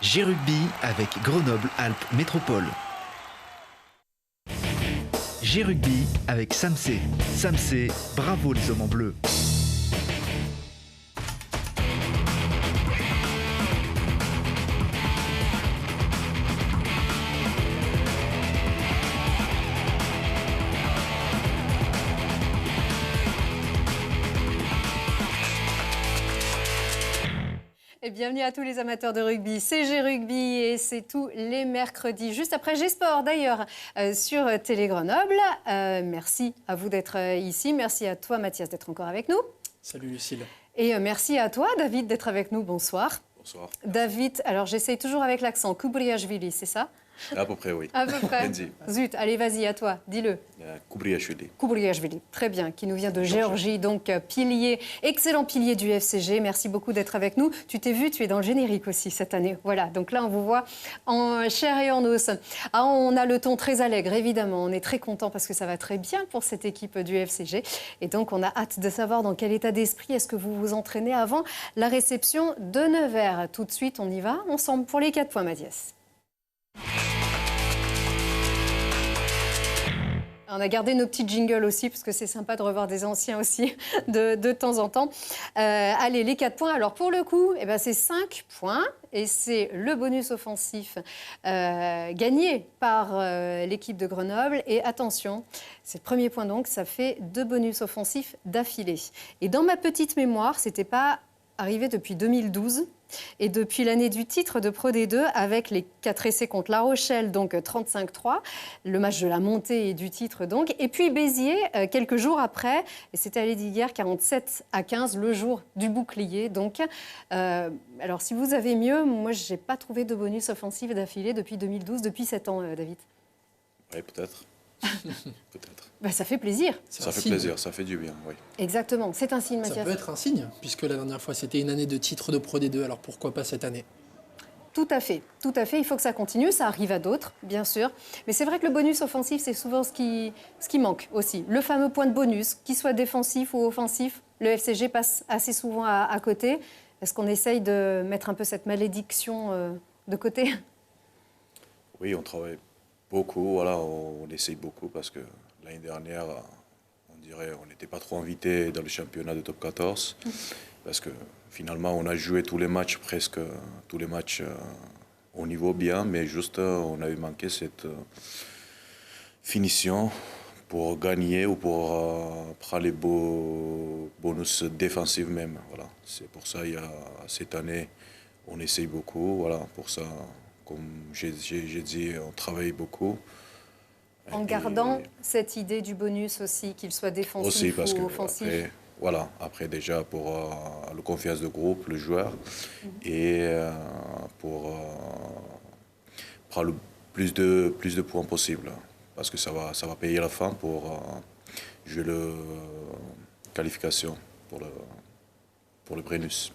G-Rugby avec Grenoble-Alpes Métropole. G-Rugby avec Samsé. Samsé, bravo les hommes en bleu. Et bienvenue à tous les amateurs de rugby. C'est G-Rugby et c'est tous les mercredis, juste après G-Sport d'ailleurs, sur Télé Grenoble. Merci à vous d'être ici. Merci à toi, Mathias, d'être encore avec nous. Salut Lucille. Et merci à toi, David, d'être avec nous. Bonsoir. Bonsoir. David, alors j'essaye toujours avec l'accent. Kubriashvili, c'est ça? À peu près, oui. À peu près. Zut, allez, vas-y, à toi, dis-le. Kubriashvili. Kubriashvili, très bien, qui nous vient de Géorgie, donc pilier, excellent pilier du FCG. Merci beaucoup d'être avec nous. Tu t'es vu, tu es dans le générique aussi cette année. Voilà, donc là, on vous voit en chair et en os. Ah, on a le ton très allègre, évidemment. On est très content parce que ça va très bien pour cette équipe du FCG. Et donc, on a hâte de savoir dans quel état d'esprit est-ce que vous vous entraînez avant la réception de Nevers. Tout de suite, on y va ensemble pour les 4 points, Mathias. On a gardé nos petits jingles aussi, parce que c'est sympa de revoir des anciens aussi de temps en temps. Allez, les 4 points. Alors, pour le coup, eh ben, c'est 5 points. Et c'est le bonus offensif gagné par l'équipe de Grenoble. Et attention, c'est le premier point donc, ça fait 2 bonus offensifs d'affilée. Et dans ma petite mémoire, ce n'était pas arrivé depuis 2012. Et depuis l'année du titre de Pro D2, avec les 4 essais contre La Rochelle, donc 35-3, le match de la montée et du titre donc. Et puis Béziers, quelques jours après, et c'était à l'Hédiguerre, 47-15, le jour du bouclier. Donc, alors si vous avez mieux, moi je n'ai pas trouvé de bonus offensif d'affilée depuis 2012, depuis 7 ans, David. Oui, peut-être. Peut-être. Ben, ça fait plaisir. Ça fait plaisir, ça fait du bien, oui. Exactement, c'est un signe, Mathias. Ça peut être un signe, puisque la dernière fois, c'était une année de titre de Pro D2, alors pourquoi pas cette année? Tout à fait, il faut que ça continue, ça arrive à d'autres, bien sûr. Mais c'est vrai que le bonus offensif, c'est souvent ce qui manque aussi. Le fameux point de bonus, qu'il soit défensif ou offensif, le FCG passe assez souvent à côté. Est-ce qu'on essaye de mettre un peu cette malédiction de côté? Oui, on travaille beaucoup, voilà, on essaye beaucoup parce que l'année dernière, on dirait on n'était pas trop invité dans le championnat de top 14 parce que finalement on a joué tous les matchs, presque tous les matchs au niveau bien, mais juste on a eu manqué cette finition pour gagner ou pour prendre les beaux bonus défensifs même. Voilà. C'est pour ça cette année on essaye beaucoup, voilà, pour ça. Comme j'ai dit, on travaille beaucoup. En gardant cette idée du bonus aussi, qu'il soit défensif aussi parce ou offensif. Après déjà pour la confiance de groupe, le joueur, et pour prendre le plus de points possible. Parce que ça va payer à la fin pour jouer la qualification pour le Brennus.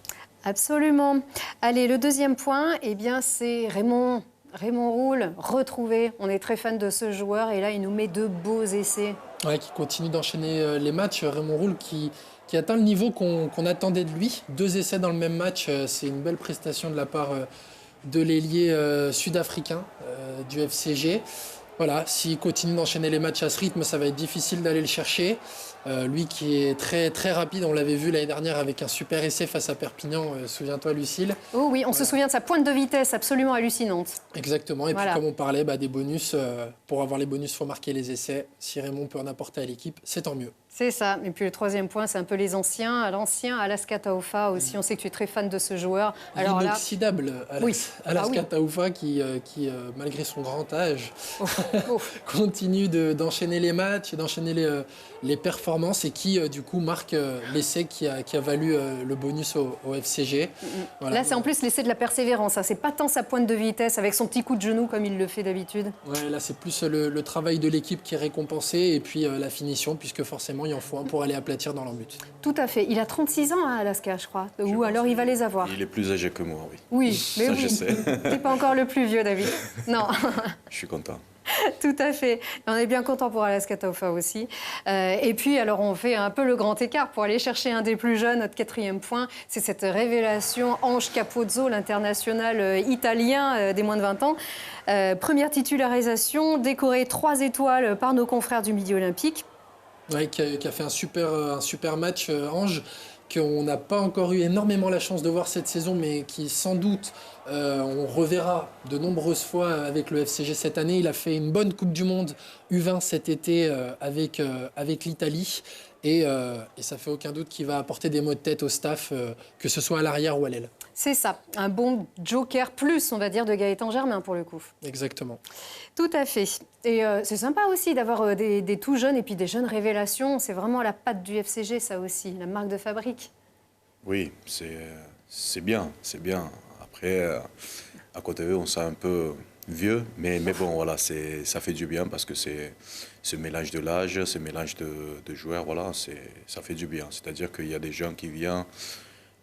Absolument. Allez, le deuxième point, eh bien, c'est Raymond Roule, retrouvé. On est très fan de ce joueur et là, il nous met de beaux essais. Ouais, qui continue d'enchaîner les matchs. Raymond Roule qui atteint le niveau qu'on attendait de lui. 2 essais dans le même match, c'est une belle prestation de la part de l'ailier sud-africain du FCG. Voilà, s'il continue d'enchaîner les matchs à ce rythme, ça va être difficile d'aller le chercher. Lui qui est très, très rapide, on l'avait vu l'année dernière avec un super essai face à Perpignan, souviens-toi Lucille. Oh oui, on se souvient de sa pointe de vitesse absolument hallucinante. Exactement, et puis comme on parlait, des bonus, pour avoir les bonus, il faut marquer les essais. Si Raymond peut en apporter à l'équipe, c'est tant mieux. C'est ça, et puis le troisième point, c'est un peu les anciens. L'ancien Alaska Taufa aussi, on sait que tu es très fan de ce joueur. Alors l'inoxydable Alaska Taufa qui malgré son grand âge, continue d'enchaîner les matchs, d'enchaîner les performances et qui du coup marque l'essai qui a valu le bonus au FCG. Voilà. Là c'est en plus l'essai de la persévérance, hein. C'est pas tant sa pointe de vitesse avec son petit coup de genou comme il le fait d'habitude. Ouais, là c'est plus le travail de l'équipe qui est récompensé et puis la finition, puisque forcément il en faut un pour aller aplatir dans leur but. Tout à fait, il a 36 ans hein, Alaska je crois, ou alors il va les avoir. Il est plus âgé que moi, oui. Oui, mais ça, oui, je sais. t'es pas encore le plus vieux David. Non. Je suis content. Tout à fait. On est bien content pour Alaska Taufa aussi. Et puis, alors, on fait un peu le grand écart pour aller chercher un des plus jeunes. Notre 4e point, c'est cette révélation Ange Capozzo, l'international italien des moins de 20 ans. Première titularisation, décoré 3 étoiles par nos confrères du Midi Olympique. Oui, qui a fait un super match, Ange, qu'on n'a pas encore eu énormément la chance de voir cette saison, mais qui sans doute on reverra de nombreuses fois avec le FCG cette année. Il a fait une bonne Coupe du Monde U20 cet été avec l'Italie. Et ça fait aucun doute qu'il va apporter des mots de tête au staff, que ce soit à l'arrière ou à l'aile. C'est ça, un bon joker plus, on va dire, de Gaëtan Germain pour le coup. Exactement. Tout à fait. Et c'est sympa aussi d'avoir des tout jeunes et puis des jeunes révélations. C'est vraiment la patte du FCG, ça aussi, la marque de fabrique. Oui, c'est bien, c'est bien. Après, à côté d'eux, on sent un peu vieux, mais bon, voilà, ça fait du bien parce que c'est ce mélange de l'âge, ce mélange de joueurs, voilà, ça fait du bien. C'est-à-dire qu'il y a des gens qui viennent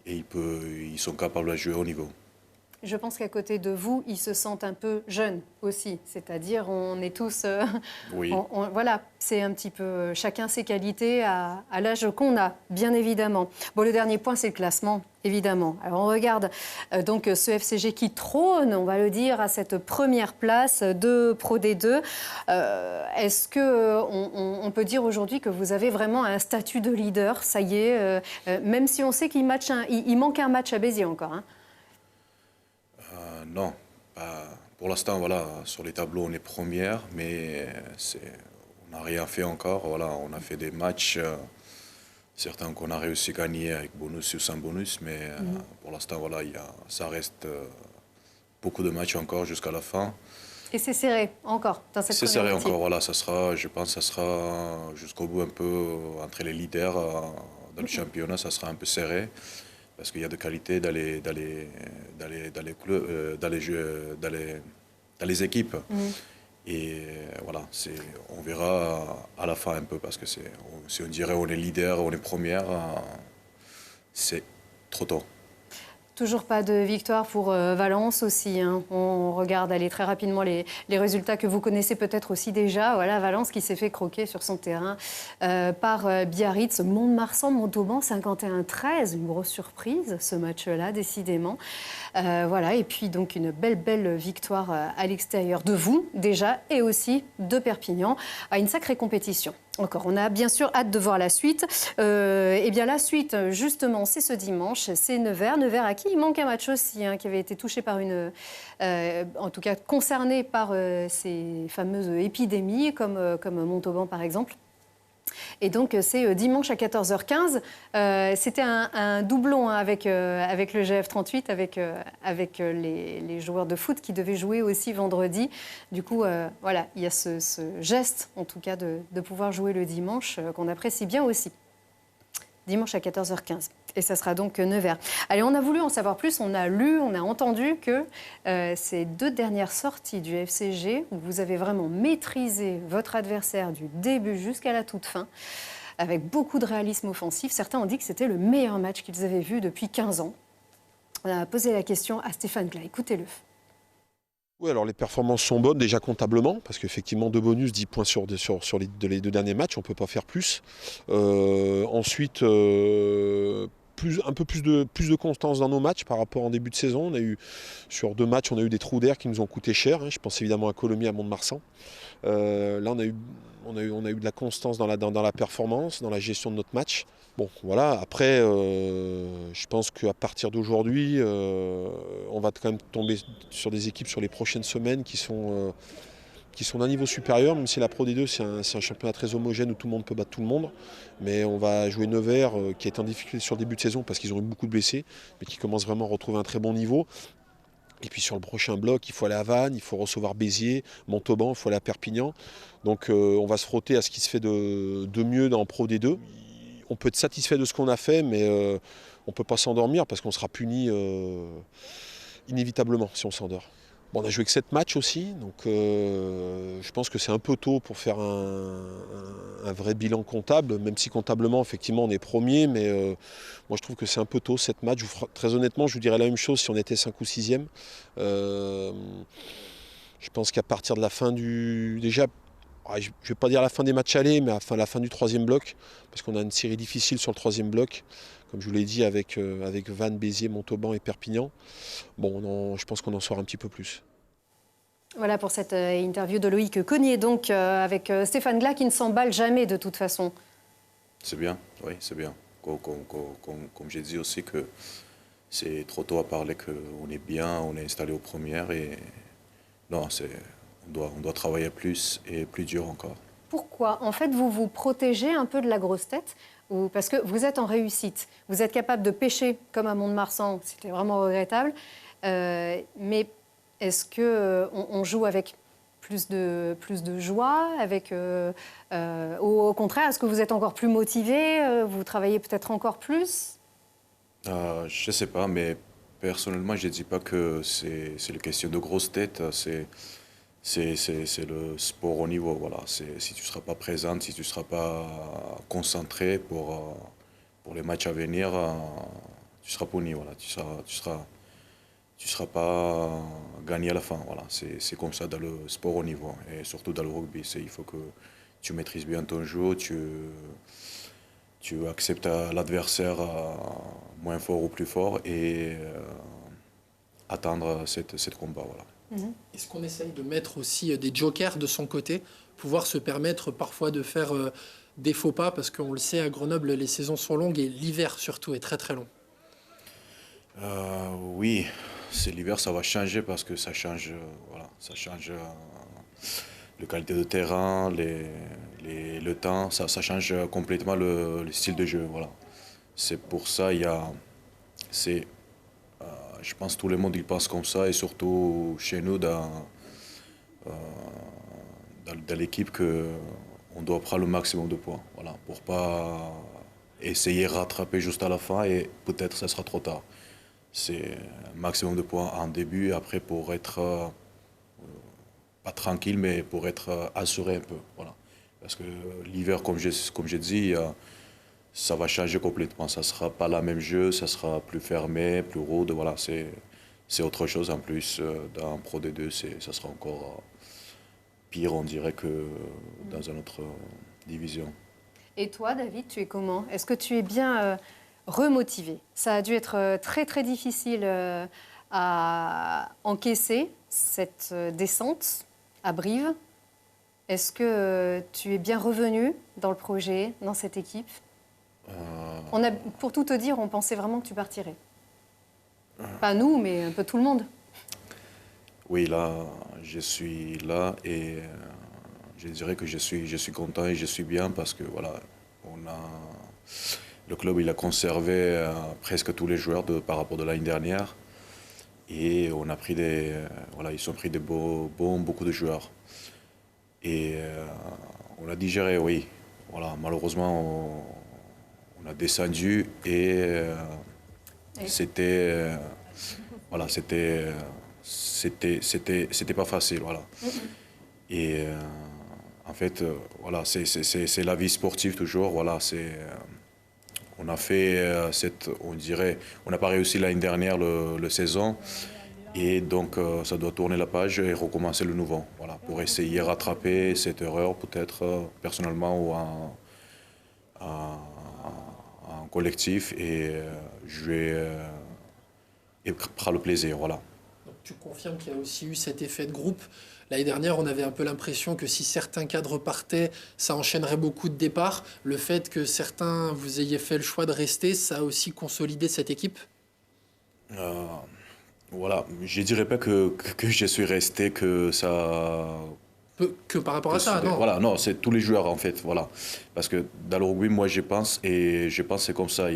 et ils sont capables de jouer au niveau. Je pense qu'à côté de vous, ils se sentent un peu jeunes aussi. C'est-à-dire, on est tous... Oui. Voilà, c'est un petit peu chacun ses qualités à l'âge qu'on a, bien évidemment. Bon, le dernier point, c'est le classement, évidemment. Alors, on regarde donc ce FCG qui trône, on va le dire, à cette première place de Pro D2. Est-ce qu'on peut dire aujourd'hui que vous avez vraiment un statut de leader? Ça y est, même si on sait qu'il manque un match à Béziers encore, hein. Non, pour l'instant, voilà, sur les tableaux, on est première, mais on n'a rien fait encore. Voilà, on a fait des matchs, certains qu'on a réussi à gagner avec bonus ou sans bonus, mais pour l'instant, voilà, ça reste beaucoup de matchs encore jusqu'à la fin. Et c'est serré encore dans cette C'est serré partie. encore, voilà, je pense que ça sera jusqu'au bout un peu entre les leaders dans le championnat, ça sera un peu serré. Parce qu'il y a de qualité dans les équipes. Et voilà, on verra à la fin un peu, parce que si on dirait on est leader, on est première, c'est trop tôt. Toujours pas de victoire pour Valence aussi, hein. On regarde aller très rapidement les résultats que vous connaissez peut-être aussi déjà. Voilà, Valence qui s'est fait croquer sur son terrain par Biarritz. Mont-de-Marsan, Montauban, 51-13. Une grosse surprise, ce match-là, décidément. Voilà, et puis donc une belle victoire à l'extérieur de vous, déjà, et aussi de Perpignan. Une sacrée compétition. Encore, on a bien sûr hâte de voir la suite. Eh bien, la suite, justement, c'est ce dimanche, c'est Nevers. Nevers à qui il manque un match aussi, hein, qui avait été touché par en tout cas concerné par ces fameuses épidémies, comme Montauban par exemple. Et donc, c'est dimanche à 14h15. C'était un doublon, hein, avec le GF38, avec les joueurs de foot qui devaient jouer aussi vendredi. Du coup, voilà, il y a ce geste, en tout cas, de pouvoir jouer le dimanche, qu'on apprécie bien aussi. Dimanche à 14h15. Et ça sera donc Nevers. Allez, on a voulu en savoir plus. On a lu, on a entendu que ces 2 dernières sorties du FCG, où vous avez vraiment maîtrisé votre adversaire du début jusqu'à la toute fin, avec beaucoup de réalisme offensif. Certains ont dit que c'était le meilleur match qu'ils avaient vu depuis 15 ans. On a posé la question à Stéphane Glas. Écoutez-le. Oui, alors les performances sont bonnes déjà comptablement, parce qu'effectivement 2 bonus, 10 points sur les 2 derniers matchs, on ne peut pas faire plus. Ensuite, un peu plus de constance dans nos matchs par rapport en début de saison. Sur 2 matchs, on a eu des trous d'air qui nous ont coûté cher, hein. Je pense évidemment à Colomiers, à Mont-de-Marsan. Là, on a eu de la constance dans la performance, dans la gestion de notre match. Bon, voilà, après, je pense qu'à partir d'aujourd'hui, on va quand même tomber sur des équipes sur les prochaines semaines qui sont d'un niveau supérieur, même si la Pro D2, c'est un championnat très homogène où tout le monde peut battre tout le monde. Mais on va jouer Nevers, qui est en difficulté sur le début de saison parce qu'ils ont eu beaucoup de blessés, mais qui commence vraiment à retrouver un très bon niveau. Et puis sur le prochain bloc, il faut aller à Vannes, il faut recevoir Béziers, Montauban, il faut aller à Perpignan. Donc on va se frotter à ce qui se fait de mieux dans Pro D2. On peut être satisfait de ce qu'on a fait, mais on ne peut pas s'endormir parce qu'on sera puni inévitablement si on s'endort. Bon, on a joué que 7 matchs aussi, donc je pense que c'est un peu tôt pour faire un vrai bilan comptable, même si comptablement, effectivement, on est premier, mais moi je trouve que c'est un peu tôt, 7 matchs. Très honnêtement, je vous dirais la même chose si on était 5 ou 6e. Je pense qu'à partir de la fin du... Déjà, je ne vais pas dire la fin des matchs allés, mais la fin du troisième bloc, parce qu'on a une série difficile sur le troisième bloc, comme je vous l'ai dit, avec Vannes, Béziers, Montauban et Perpignan. Bon, je pense qu'on en saura un petit peu plus. Voilà pour cette interview de Loïc Cognier, donc avec Stéphane Glas qui ne s'emballe jamais de toute façon. C'est bien, oui, c'est bien. Comme j'ai dit aussi que c'est trop tôt à parler qu'on est bien, on est installé aux premières et non, on doit travailler plus et plus dur encore. Pourquoi? En fait, vous vous protégez un peu de la grosse tête parce que vous êtes en réussite. Vous êtes capable de pêcher comme à Mont-de-Marsan, c'était vraiment regrettable. Mais est-ce qu'on joue avec plus de joie ou au contraire, est-ce que vous êtes encore plus motivé? Vous travaillez peut-être encore plus? Je ne sais pas, mais personnellement, je ne dis pas que c'est une question de grosse tête. C'est le sport au niveau. Voilà. Si tu ne seras pas présente, si tu ne seras pas concentré pour les matchs à venir, tu seras puni. Voilà. Tu seras pas gagné à la fin. Voilà. C'est comme ça dans le sport au niveau. Et surtout dans le rugby. Il faut que tu maîtrises bien ton jeu, tu acceptes l'adversaire moins fort ou plus fort et attendre cette combat. Voilà. Est-ce qu'on essaye de mettre aussi des jokers de son côté, pouvoir se permettre parfois de faire des faux pas, parce qu'on le sait, à Grenoble, les saisons sont longues et l'hiver surtout est très très long. Oui, l'hiver, ça va changer parce que ça change, ça change la qualité de terrain, le temps, ça change complètement le style de jeu. Voilà. C'est pour ça, je pense que tout le monde il pense comme ça, et surtout chez nous, dans l'équipe, qu'on doit prendre le maximum de points. Voilà, pour ne pas essayer de rattraper juste à la fin, et peut-être ça sera trop tard. C'est un maximum de points en début, et après pour être, pas tranquille, mais pour être assuré un peu. Voilà. Parce que l'hiver, comme j'ai dit, ça va changer complètement. Ça ne sera pas le même jeu, ça sera plus fermé, plus rude. Voilà, c'est autre chose. En plus, dans Pro D2, ça sera encore pire, on dirait, que dans une autre division. Et toi, David, tu es comment? Est-ce que tu es bien remotivé? Ça a dû être très, très difficile à encaisser, cette descente à Brive. Est-ce que tu es bien revenu dans le projet, dans cette équipe? Pour tout te dire, on pensait vraiment que tu partirais. Pas nous, mais un peu tout le monde. Oui, là, je suis là et je dirais que je suis content et je suis bien parce que voilà, le club il a conservé presque tous les joueurs par rapport à l'année dernière et on a pris ils ont pris beaucoup de joueurs et on a digéré, oui. Voilà, malheureusement, on a descendu et c'était pas facile, voilà. Et en fait, voilà, c'est la vie sportive toujours, voilà. On a fait on n'a pas réussi l'année dernière le saison, et donc ça doit tourner la page et recommencer le nouveau, voilà, pour essayer de rattraper cette erreur peut-être personnellement ou en collectif et jouer et prendre le plaisir, voilà. Donc, tu confirmes qu'il y a aussi eu cet effet de groupe. L'année dernière, on avait un peu l'impression que si certains cadres partaient, ça enchaînerait beaucoup de départs. Le fait que certains, vous ayez fait le choix de rester, ça a aussi consolidé cette équipe? Voilà, je ne dirais pas que je suis resté, que ça... Que par rapport à ça, non? Voilà, non, c'est tous les joueurs en fait, voilà. Parce que dans le rugby, moi je pense que c'est comme ça,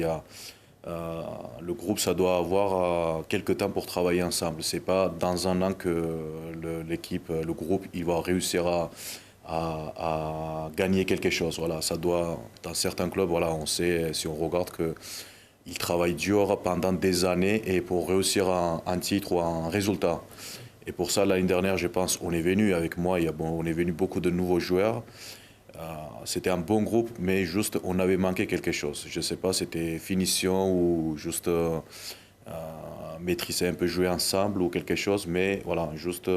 le groupe, ça doit avoir quelques temps pour travailler ensemble. C'est pas dans un an que l'équipe, le groupe, il va réussir à gagner quelque chose. Voilà, ça doit, dans certains clubs, voilà, on sait, si on regarde qu'ils travaillent dur pendant des années et pour réussir un titre ou un résultat. Et pour ça, l'année dernière, je pense, on est venu avec moi, on est venu beaucoup de nouveaux joueurs. C'était un bon groupe, mais juste, on avait manqué quelque chose. Je ne sais pas, c'était finition ou juste maîtriser un peu, jouer ensemble ou quelque chose, mais voilà, juste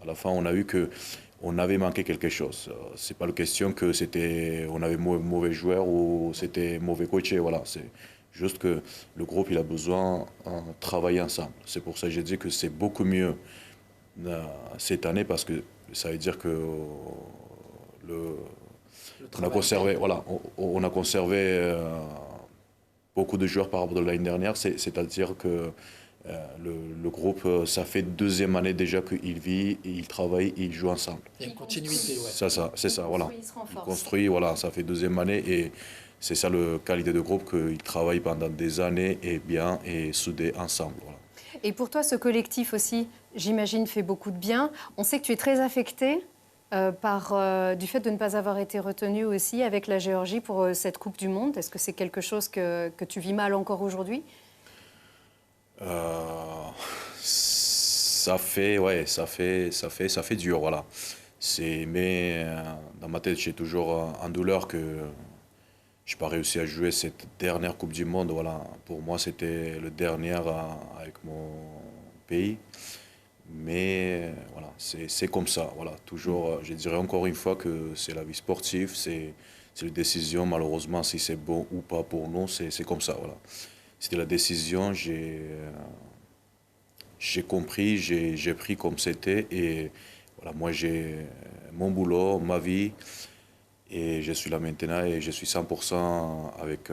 À la fin, on a vu qu'on avait manqué quelque chose. C'est pas la question que on avait mauvais joueurs ou c'était mauvais coaché. Voilà, c'est juste que le groupe il a besoin de travailler ensemble. C'est pour ça que j'ai dit que c'est beaucoup mieux cette année parce que ça veut dire que on a conservé, voilà, on a conservé beaucoup de joueurs par rapport à l'année dernière. C'est-à-dire que le groupe, ça fait 2e année déjà qu'il vit, il travaille, il joue ensemble. Il y a une continuité, ouais. C'est ça, voilà. Il construit, voilà, ça fait 2e année et c'est ça la qualité de groupe, qu'il travaille pendant des années et bien et soudé ensemble. Voilà. Et pour toi, ce collectif aussi, j'imagine, fait beaucoup de bien. On sait que tu es très affecté du fait de ne pas avoir été retenu aussi avec la Géorgie pour cette Coupe du Monde. Est-ce que c'est quelque chose que tu vis mal encore aujourd'hui ? Ça fait dur, voilà. Mais dans ma tête, j'ai toujours en douleur que je n'ai pas réussi à jouer cette dernière Coupe du Monde. Voilà. Pour moi, c'était le dernier avec mon pays. Mais voilà, c'est comme ça. Voilà. Toujours, je dirais encore une fois que c'est la vie sportive, c'est une décision. Malheureusement, si c'est bon ou pas pour nous, c'est comme ça. Voilà. C'était la décision, j'ai compris, j'ai pris comme c'était. Et voilà, moi, j'ai mon boulot, ma vie. Et je suis là maintenant et je suis 100% avec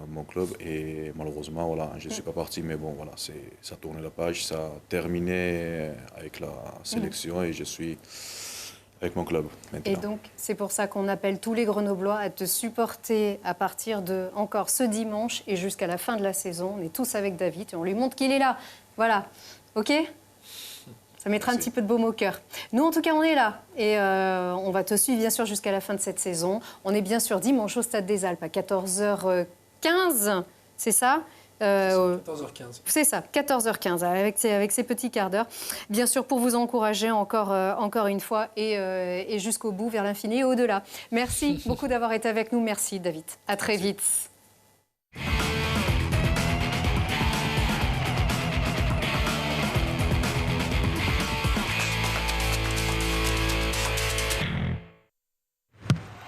mon club. Et malheureusement, voilà, je ne suis pas parti. Mais bon, voilà, ça tourne la page. Ça a terminé avec la sélection et je suis avec mon club maintenant. Et donc, c'est pour ça qu'on appelle tous les Grenoblois à te supporter à partir de encore ce dimanche et jusqu'à la fin de la saison. On est tous avec David et on lui montre qu'il est là. Voilà, OK ? Ça mettra un petit peu de baume au cœur. Nous, en tout cas, on est là. Et on va te suivre, bien sûr, jusqu'à la fin de cette saison. On est bien sûr dimanche au Stade des Alpes à 14h15, c'est ça 14h15. C'est ça, 14h15, avec ces petits quarts d'heure. Bien sûr, pour vous encourager encore une fois et jusqu'au bout, vers l'infini et au-delà. Merci beaucoup d'avoir été avec nous. Merci, David. À très vite.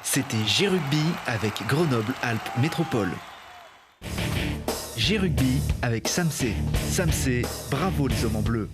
C'était G-Rugby avec Grenoble-Alpes Métropole. G-Rugby avec Samsé. Samsé, bravo les hommes en bleu.